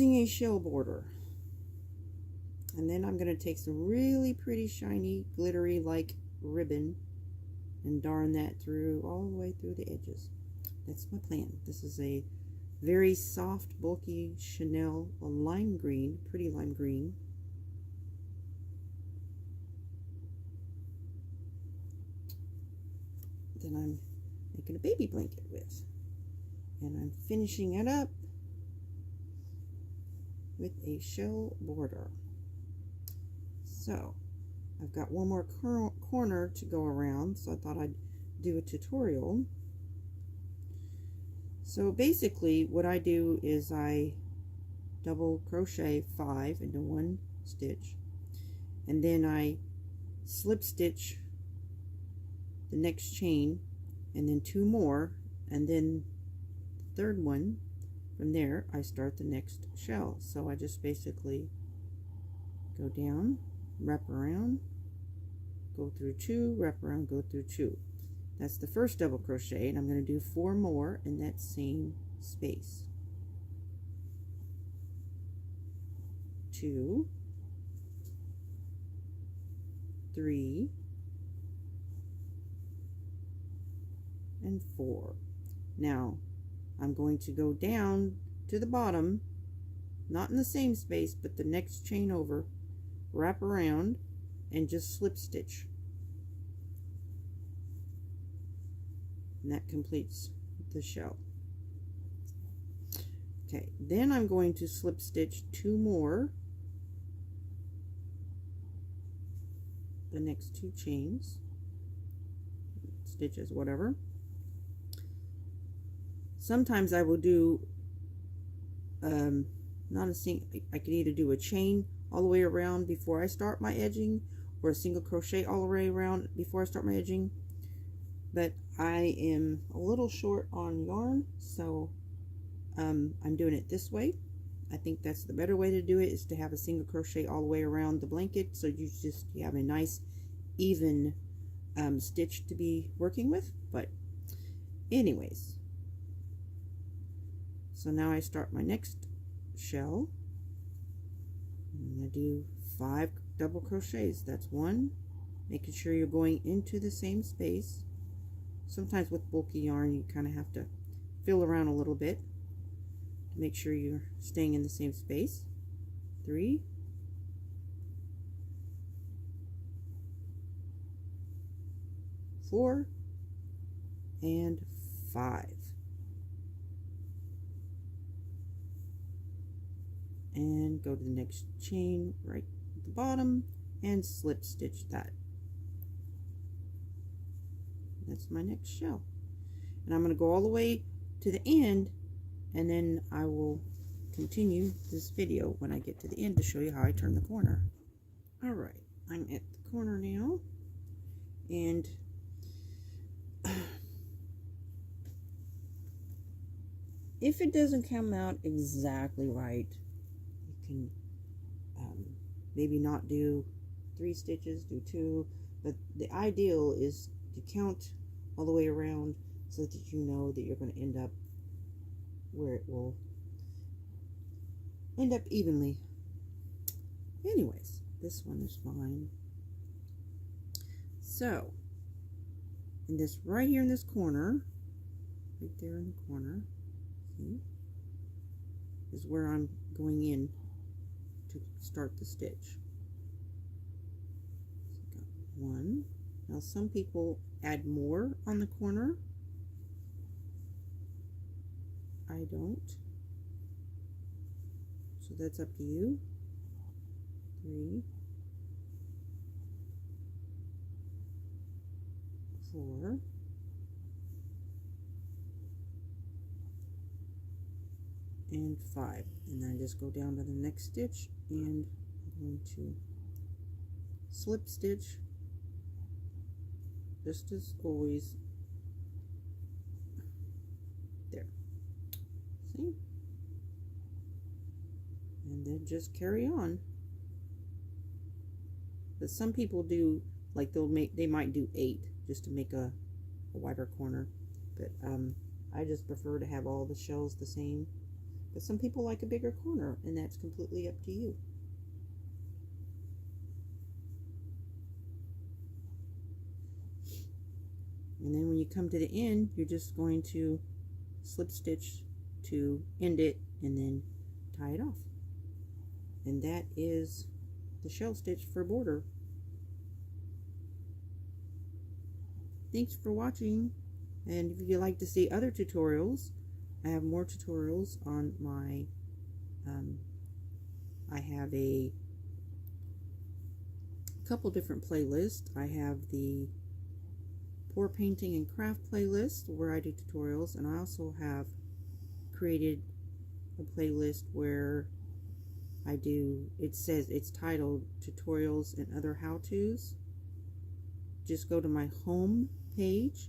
using a shell border. And then I'm going to take some really pretty shiny glittery like ribbon and darn that through all the way through the edges. That's my plan. This is a very soft, bulky Chanel, a lime green, pretty lime green. Then I'm making a baby blanket with. And I'm finishing it up with a shell border. So I've got one more corner to go around, so I thought I'd do a tutorial. So basically what I do is I double crochet 5 into one stitch, and then I slip stitch the next chain and then 2 more, and then the third one. From there I start the next shell. So I just basically go down, wrap around, go through 2, wrap around, go through 2. That's the first double crochet, and I'm going to do 4 more in that same space. 2, 3, and 4. Now I'm going to go down to the bottom, not in the same space, but the next chain over, wrap around, and just slip stitch. And that completes the shell. Okay, then I'm going to slip stitch 2 more, the next 2 chains, stitches, whatever. Sometimes I will do not a single, I can either do a chain all the way around before I start my edging, or a single crochet all the way around before I start my edging. But I am a little short on yarn, so I'm doing it this way. I think that's the better way to do it, is to have a single crochet all the way around the blanket, so you have a nice even stitch to be working with. But anyways, so now I start my next shell. I'm going to do 5 double crochets. That's 1, making sure you're going into the same space. Sometimes with bulky yarn you kind of have to feel around a little bit to make sure you're staying in the same space. 3, 4, and 5. And go to the next chain right at the bottom and slip stitch that. That's my next shell. And I'm going to go all the way to the end, and then I will continue this video when I get to the end to show you how I turn the corner. Alright, I'm at the corner now, and if it doesn't come out exactly right, you can maybe not do 3 stitches, do 2, but the ideal is to count all the way around so that you know that you're going to end up where it will end up evenly. Anyways, this one is fine. So, in this right here in this corner, right there in the corner, see, is where I'm going in to start the stitch. So got 1. Now some people add more on the corner. I don't. So that's up to you. 3, 4, and 5. And then I just go down to the next stitch, and I'm going to slip stitch just as always. There. See? And then just carry on. But some people do, like they might do 8 just to make a wider corner. But I just prefer to have all the shells the same. But some people like a bigger corner, and that's completely up to you. And then when you come to the end, you're just going to slip stitch to end it and then tie it off. And that is the shell stitch for border. Thanks for watching, and if you'd like to see other tutorials, I have more tutorials on my I have a couple different playlists. I have the pour painting and craft playlist where I do tutorials, and I also have created a playlist where I do, it says it's titled tutorials and other how-tos. Just go to my home page